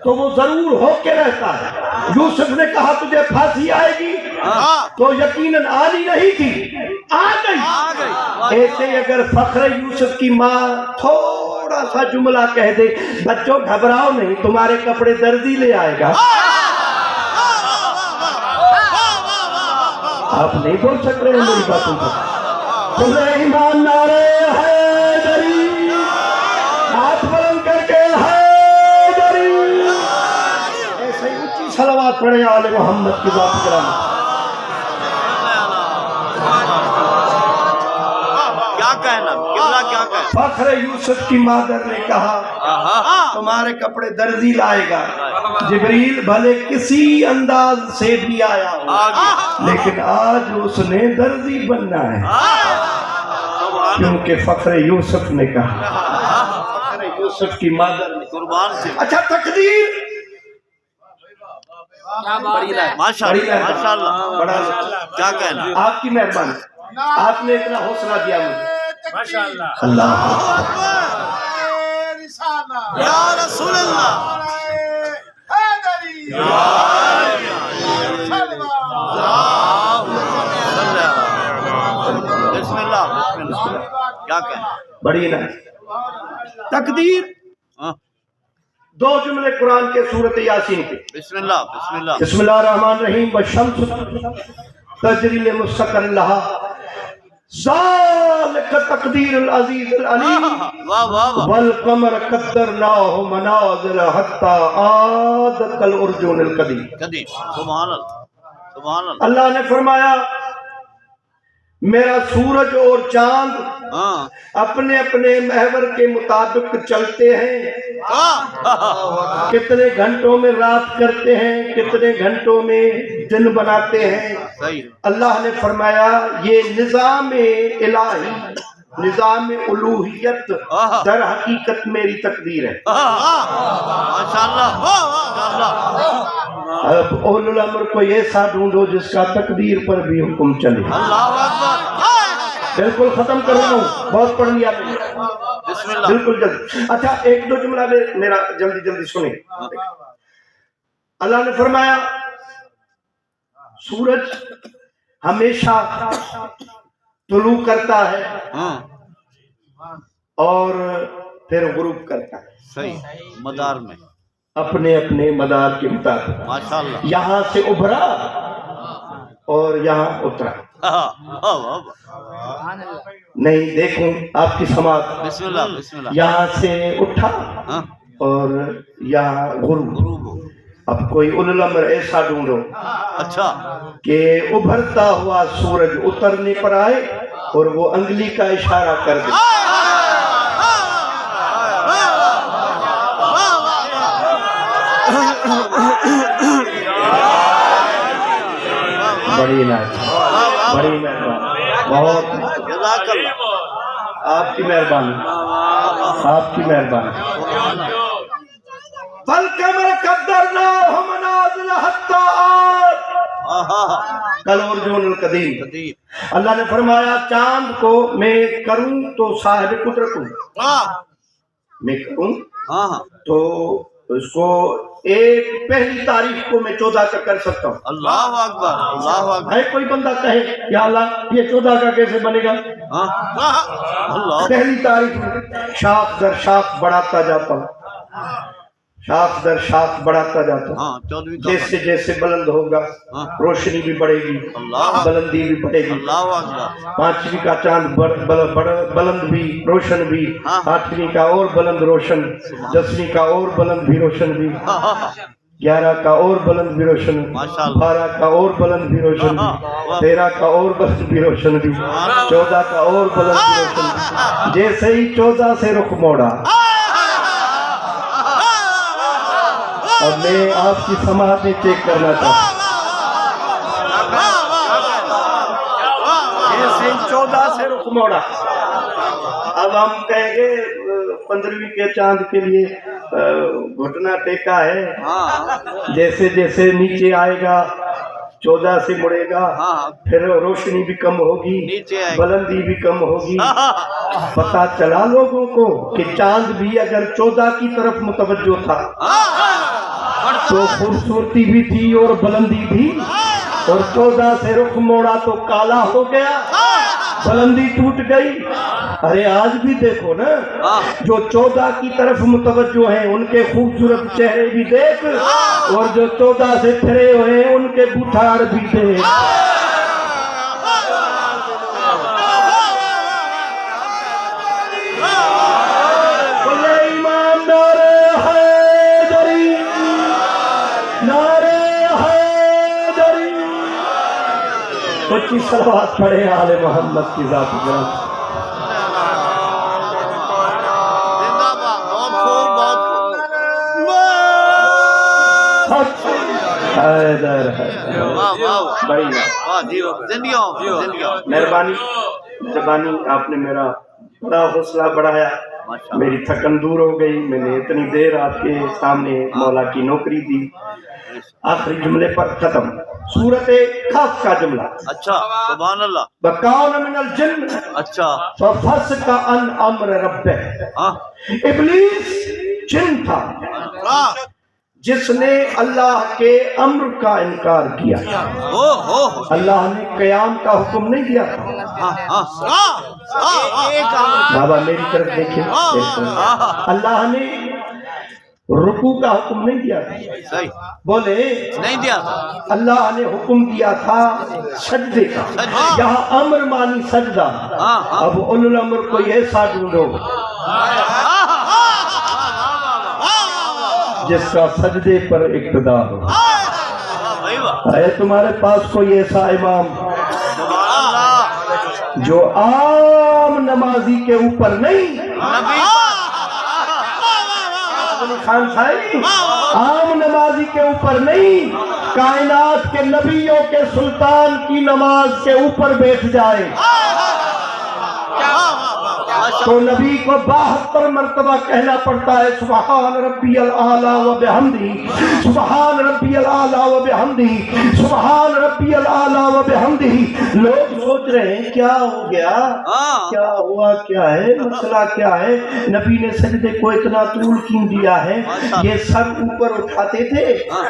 تو وہ ضرور ہو کے رہتا ہے۔ یوسف نے کہا تجھے پھانسی آئے گی تو یقیناً آنی نہیں تھی، آ گئی۔ ایسے اگر فخر یوسف کی ماں تھوڑا سا جملہ کہہ دے بچوں گھبراؤ نہیں تمہارے کپڑے درزی لے آئے گا، آپ نہیں بول سک رہے ہیں میری باتوں کو۔ ایمان نعرے حیدری، ہاتھ بلند کر کے حیدری، ایسے ہی اونچی صلوات پڑھیں آل محمد کی ذات کرام۔ کیا کہنا قبلہ کیا کہنا؟ فخر یوسف کی مادر نے کہا تمہارے کپڑے درزی لائے گا، جبریل بھلے کسی انداز سے بھی آیا ہو لیکن آج اس نے درزی بننا ہے، کیونکہ فخر یوسف نے کہا، فخر یوسف کی مادر نے۔ قربان سے اچھا تقدیر ماشاءاللہ بڑا کیا کہنا؟ آپ کی مہربانی، آپ نے اتنا حوصلہ دیا مجھے، ماشاءاللہ۔ اللہ یا رسول اللہ بسم اللہ بسم اللہ کیا کہنا؟ بڑی نا تقدیر۔ دو جملے قرآن کے سورۃ یاسین کے، بسم اللہ بسم اللہ بسم اللہ الرحمن الرحیم والشمس تجری لمستقر لها ذالک تقدیر العزیز العلیم واہ واہ واہ والقمر قدرناہ منازل حتی عاد کالعرجون القدیم۔ قدیم سبحان اللہ سبحان اللہ۔ اللہ نے فرمایا میرا سورج اور چاند ہاں اپنے اپنے محور کے مطابق چلتے ہیں، کتنے گھنٹوں میں رات کرتے ہیں، کتنے گھنٹوں میں دن بناتے ہیں۔ صحیح اللہ نے فرمایا یہ نظام الہی، نظام الوہیت در حقیقت میری تقدیر ہے۔ ماشاءاللہ ماشاءاللہ۔ اب اولو الامر کو ایسا ڈھونڈو جس کا تقدیر پر بھی حکم چلے۔ اللہ اکبر۔ بالکل ختم کر رہا ہوں، بہت پڑھ لیا میں نے۔ بسم اللہ۔ بالکل جلد۔ اچھا ایک دو جملہ میرا جلدی جلدی سنیں۔ اللہ نے فرمایا سورج ہمیشہ طلوع کرتا ہے ہاں اور پھر غروب کرتا ہے، صحیح مدار میں۔ اپنے اپنے مدار کے مطابق، ماشاءاللہ۔ یہاں سے ابھرا اور یہاں اترا۔ نہیں دیکھوں آپ کی سماعت، بسم اللہ بسم اللہ۔ یہاں سے اٹھا ہاں اور یہاں غروب۔ اب کوئی اولو الامر ایسا ڈھونڈو اچھا کہ ابھرتا ہوا سورج اترنے پر آئے اور وہ انگلی کا اشارہ کر دے۔ بڑی نعمت، بڑی مہربانی، بہت جزاک اللہ۔ آپ کی مہربانی، آپ کی مہربانی۔ فَالْقَمَرَ قَدَّرْنَاهُ مَنَازِلَ حَتَّى عَادَ کل ارجون القدیم۔ اللہ نے فرمایا چاند کو میں کروں تو صاحب قدرت ہوں، میں کروں ہاں ہاں تو اس کو ایک پہلی تاریخ کو میں 14 کا کر سکتا ہوں۔ اللہ اکبر اللہ اکبر۔ ہے کوئی بندہ کہے یا اللہ یہ 14 کا کیسے بنے گا؟ ہاں اللہ پہلی تاریخ میں شاخ در شاخ بڑھاتا جاتا ہوں، شاخ در شاخ بڑھاتا جاتا ہوں، ہاں 14ویں کا جیسے جیسے بلند ہوگا ہاں روشنی بھی بڑھے گی، اللہ بلندی بھی بڑھے گی۔ اللہ اکبر۔ 5ویں کا چاند بلند بھی روشن بھی، ہاں 8ویں کا اور بلند روشن، 10ویں کا اور بلند بھی روشن بھی، 11 کا اور بلند بھی روشن، ماشاءاللہ۔ 12 کا اور بلند بھی روشن بھی، 13 کا اور بلند بھی روشن بھی، 14 کا اور بلند بھی روشن بھی۔ جیسے ہی 14 سے رخ موڑا، اب میں آپ کی سماعتیں چیک کرنا چاہتا ہوں۔ جیسے ہی 14 سے رخ موڑا، اب ہم کہیں گے 15ویں کے چاند کے لیے گھٹنا ٹیکا ہے، ہاں جیسے جیسے نیچے آئے گا 14 سے مڑے گا، ہاں پھر روشنی بھی کم ہوگی، نیچے آئے گا۔ بلندی بھی کم ہوگی۔ پتا چلا لوگوں کو کہ چاند بھی اگر 14 کی طرف متوجہ تھا تو خوبصورتی بھی تھی اور بلندی بھی، اور 14 سے رخ موڑا تو کالا ہو گیا، بلندی ٹوٹ گئی۔ ارے آج بھی دیکھو نا، جو 14 کی طرف متوجہ ہیں ان کے خوبصورت چہرے بھی دیکھ، اور جو 14 سے پھرے ہوئے ہیں ان کے بوٹھار بھی دیکھ۔ بولے ایمان نعرے حیدری، نعرے حیدری۔ کچھ صلوات پڑھے آل محمد کی ذات گرامی۔ زندہ باد، بہت خوب بہت خوب۔ حیدر حیدر، واہ واہ بڑی بات۔ واہ جی زندگی ہو زندگی ہو۔ مہربانی مہربانی، آپ نے میرا بڑا حوصلہ بڑھایا، ماشاءاللہ۔ میری تھکن دور ہو گئی، میں نے اتنی دیر آپ کے سامنے مولا کی نوکری دی۔ آخری جملے پر ختم، سورۃ کہف کا جملہ۔ اچھا سبحان اللہ۔ وَكَانَ مِنَ الْجِنِّ اچھا فَفَسَقَ عَنْ أَمْرِ رَبِّهِ۔ ہاں ابلیس جن تھا جس نے اللہ کے امر کا انکار کیا۔ ہو اللہ نے قیام کا حکم نہیں دیا تھا۔ ہاں ہاں ایک بابا میری طرف دیکھیں، اللہ نے رکوع کا حکم نہیں دیا تھا، صحیح بولے نہیں دیا تھا۔ اللہ نے حکم دیا تھا سجدے کا، یہاں امر مانی سجدہ۔ اب اولو الامر کو ایسا ڈھونڈو جس کا سجدے پر اقتدار ہو۔ ہے تمہارے پاس کوئی ایسا امام جو عام نمازی کے اوپر نہیں، خان صاحب عام نمازی کے اوپر نہیں، کائنات کے نبیوں کے سلطان کی نماز کے اوپر بیٹھ جائے تو نبی کو 72 مرتبہ کہنا پڑتا ہے سبحان ربی الاعلی و بحمدہ، سبحان ربی الاعلی و بحمدہ، سبحان ربی الاعلی و بحمدہ۔ لوگ سوچ رہے ہیں کیا ہو گیا، کیا ہوا، کیا ہے مسئلہ، کیا ہے؟ نبی نے سجدے کو اتنا طول کیوں دیا ہے؟ یہ سر اوپر اٹھاتے تھے،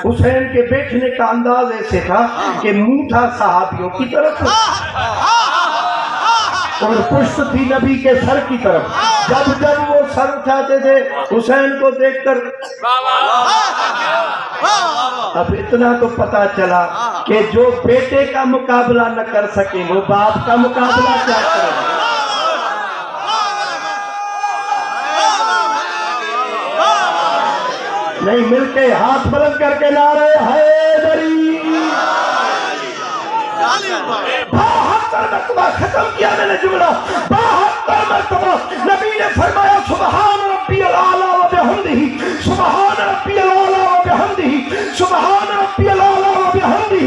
حسین کے بیٹھنے کا انداز ایسے تھا کہ منہ تھا صحابیوں کی طرف اور پشت تھی نبی کے سر کی طرف۔ جب جب وہ سر اٹھاتے تھے حسین کو دیکھ کر اب اتنا تو پتا چلا کہ جو بیٹے کا مقابلہ نہ کر سکے وہ باپ کا مقابلہ کیا کرے۔ نہیں مل کے ہاتھ بلند کر کے نعرے حیدری، 72 مرتبہ ختم کیا میں نے جملہ، 72 مرتبہ نبی نے فرمایا سبحان ربی الاعلی و بحمدہ، سبحان ربی الاعلی و بحمدہ، سبحان ربی الاعلی و بحمدہ۔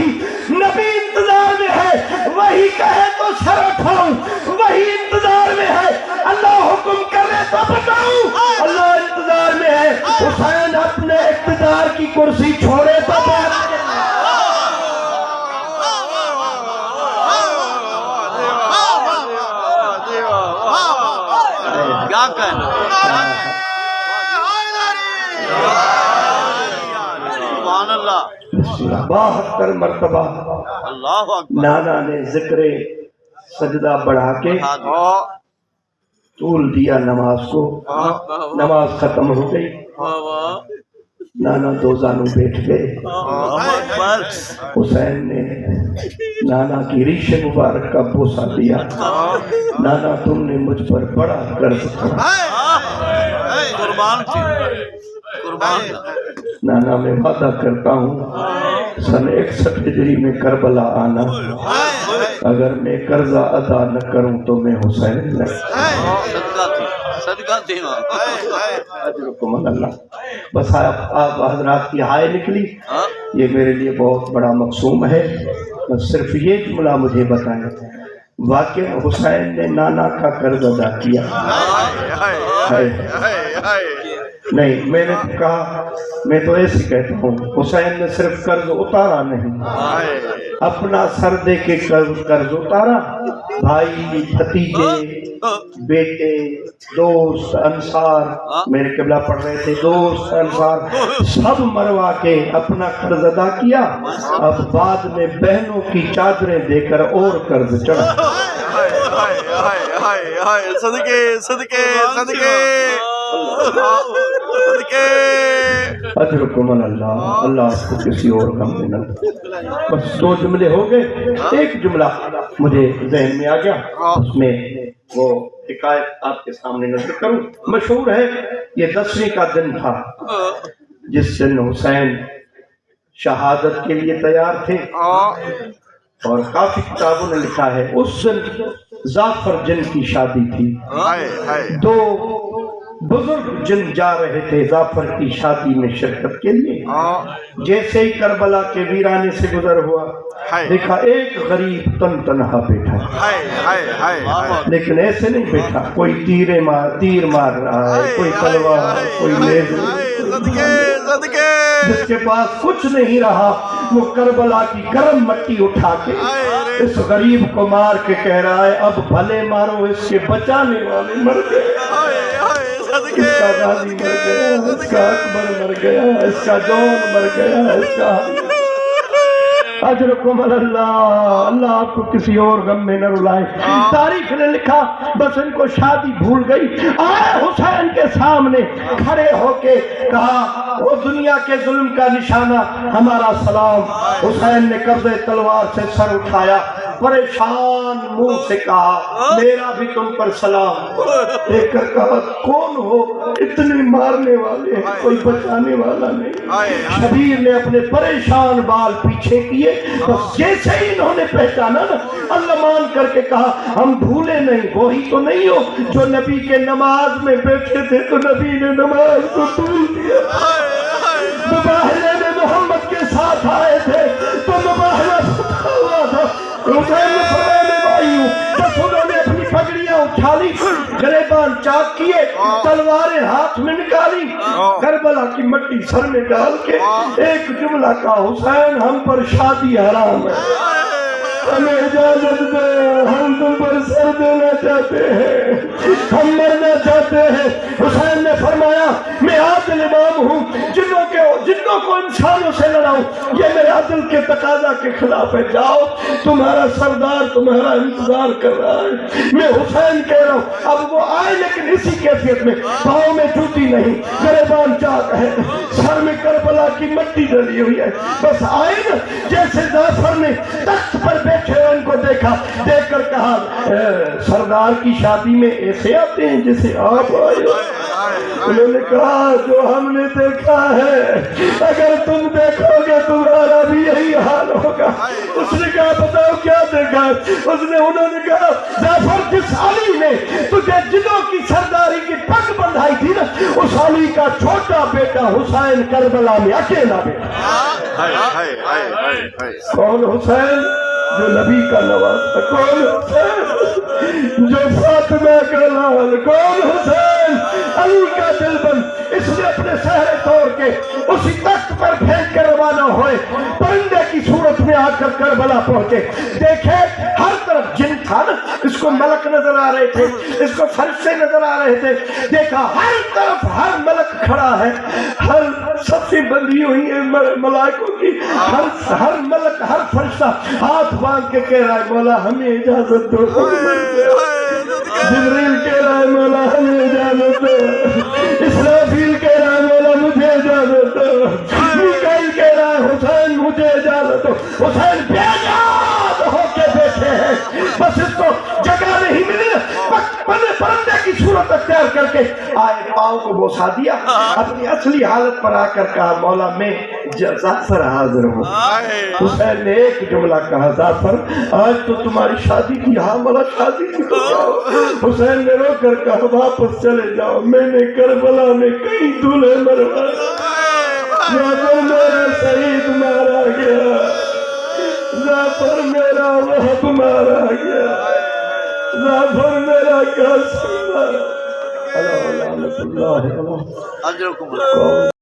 نبی انتظار میں ہے، وہی کہے تو سر اٹھاؤں، وہی انتظار میں ہے، اللہ حکم کرے تو بتاؤں، اللہ انتظار میں ہے، حسین اپنے اقتدار کی کرسی چھوڑے تو بیٹھ کے کیا کہنا۔ سبحان اللہ، 72 مرتبہ اللہ اکبر۔ نانا نے ذکر سجدہ بڑھا کے طول دیا نماز کو، نماز ختم ہو گئی، نانا دو زانوں بیٹھ گئے، حسین نے نانا کی ریش مبارک کا بوسہ دیا، نانا تم نے مجھ پر بڑا قرض کھڑا، قربان قربان۔ نانا میں وعدہ کرتا ہوں سن 61 ہجری میں کربلا آنا، اگر میں قرضہ ادا نہ کروں تو میں حسین نہیں۔ صدقہ تھی اجرکم اللہ۔ بس آپ حضرات کی ہائے نکلی، یہ میرے لیے بہت بڑا مقصوم ہے، بس صرف یہ جملہ مجھے بتائیں، واقع حسین نے نانا کا قرض ادا کیا؟ نہیں، میں نے کہا، میں تو ایسے کہتا ہوں حسین نے صرف قرض اتارا نہیں، اپنا سر دے کے قرض اتارا، بھائی، بھتیجے، بیٹے، دوست، انصار، میرے قبلہ پڑھ رہے تھے، دوست، انصار، سب مروا کے اپنا قرض ادا کیا، اب بعد میں بہنوں کی چادریں دے کر اور قرض چڑھا۔ صدقے صدقے صدقے صدقے۔ اجرکم اللہ، اللہ آپ کو کسی اور غم میں نہ دے۔ بس 2 جملے ہو گئے، ایک جملہ مجھے ذہن میں آ گیا، اس میں وہ حکایت آپ کے سامنے نظر کروں۔ مشہور ہے یہ 10ویں کا دن تھا جس دن حسین شہادت کے لیے تیار تھے، اور کافی کتابوں نے لکھا ہے اس دن ظافر جن کی شادی تھی، 2 بزرگ جن جا رہے تھے ظافر کی شادی میں شرکت کے لیے۔ جیسے ہی کربلا کے ویرانے سے گزر ہوا، دیکھا ایک غریب تنہا بیٹھا، لیکن ایسے نہیں بیٹھا، کوئی تیر مار رہا ہے، کوئی تلوار، کوئی نیز، جس کے پاس کچھ نہیں رہا وہ کربلا کی گرم مٹی اٹھا کے اس غریب کو مار کے کہہ رہا ہے اب بھلے مارو، اس کے بچانے والے مر گئے، اس کا غازی مر گیا، اس کا اکبر مر گیا، اس کا جون مر گیا، اس کا اجرکم اللہ، اللہ آپ کو کسی اور غم میں نہ رلائے۔ تاریخ نے لکھا بس ان کو شادی بھول گئی، آئے حسین کے سامنے کھڑے ہو کے کہا وہ دنیا کے ظلم کا نشانہ ہمارا سلام۔ حسین نے قبضہ تلوار سے سر اٹھایا، پریشان منہ سے کہا میرا بھی تم پر سلام. دیکھ کر کہا کون ہو؟ اتنے مارنے والے ہیں کوئی بچانے والا نہیں. شبیر نے اپنے پریشان بال پیچھے کیے. بس جیسے ہی انہوں نے پہچانا نا اللہ مان کر کے کہا ہم بھولے نہیں، وہی تو نہیں ہو جو نبی کے نماز میں بیٹھے تھے تو نبی نے نماز کو بھول دیا. مباہلے میں محمد کے ساتھ آئے تھے تو مباہلہ ستا ہوا تھا. حسین نے فرمایا میں بھائی ہوں. بس انہوں نے اپنی پگڑیاں اچھالی، گریبان چاک کیے، تلواریں ہاتھ میں نکالی، کربلا کی مٹی سر میں ڈال کے ایک جملہ کہا حسین ہم پر شادی حرام ہے، ہمیں اجازت دے، ہم تم پر سر دینا چاہتے ہیں، ہم مرنا چاہتے ہیں. حسین نے فرمایا میں عادل امام ہوں، جنوں کو انسانوں سے لڑاؤں یہ میرے عدل کے تقاضا کے خلاف ہے. جاؤ تمہارا سردار تمہارا انتظار کر رہا ہے. میں حسین کہہ رہا ہوں اب وہ آئے لیکن اسی کیفیت میں، پاؤں میں جوتی نہیں، گریبان چاک ہے، سر میں کربلا کی مٹی ڈلی ہوئی ہے. بس آئے نا جیسے جعفر نے تخت پر بیٹھے ان کو دیکھا، دیکھ کر کہا سردار کی شادی میں ایسے آتے ہیں جیسے آپ آئے ہو. انہوں نے کہا جو ہم نے دیکھا ہے اگر تم دیکھو گے تمہارا بھی یہی حال ہوگا. اس نے کہا بتاؤ کیا دیکھا؟ انہوں نے کہا جعفر جس علی نے تجھے جنوں کی سرداری کی پگ بندھائی تھی نا اس علی کا چھوٹا بیٹا حسین کربلا میں اکیلا بیٹا. کون حسین؟ جو نبی کا نواز تھا. کون حسین؟ جو فاطمہ کا لال. کون حسین؟ علی کا دل بند. اس نے اپنے سہرے توڑ کے اسی تخت پر پھینک کے روانہ ہوئے، پرندے کی صورت میں آ کر کربلا پہنچے. دیکھے ہر طرف جن تھا نا، اس کو ملک نظر آ رہے تھے، اس کو فرشتے نظر آ رہے تھے. دیکھا ہر طرف ہر ملک کھڑا ہے، ہر صفیں بندھی ہوئی ہیں ملائکوں کی، ہر ملک ہر فرشتہ ہاتھ باندھ کے کہہ رہا ہے مولا ہمیں اجازت دو. جبریل کہہ رہا ہے مولا ہمیں اجازت دو. اسرافیل کہہ رہا ہے مولا مجھے اجازت دو. میکائیل کہہ رہا ہے حسین مجھے اجازت دو. حسین بے آزاد ہو کے بیٹھے ہیں، بس اس کو جگہ نہیں ملی. پرندے کی صورت اختیار کر کے آئے، پاؤں کو بوسا دیا، اپنی اصلی حالت پر آ کر کہا مولا میں جعفر حاضر ہوں. حسین نے ایک جملہ کہا جعفر آج تو تمہاری شادی کی. ہاں مولا شادی کی تو جاؤ. حسین نے رو کر کہا واپس چلے جاؤ، میں نے کربلا میں کئی دولہے مروائے. جعفر میرا شہید مارا گیا، جعفر میرا وہب مارا گیا، جعفر میرا قاسم مارا. اللہ اللہ اللہ.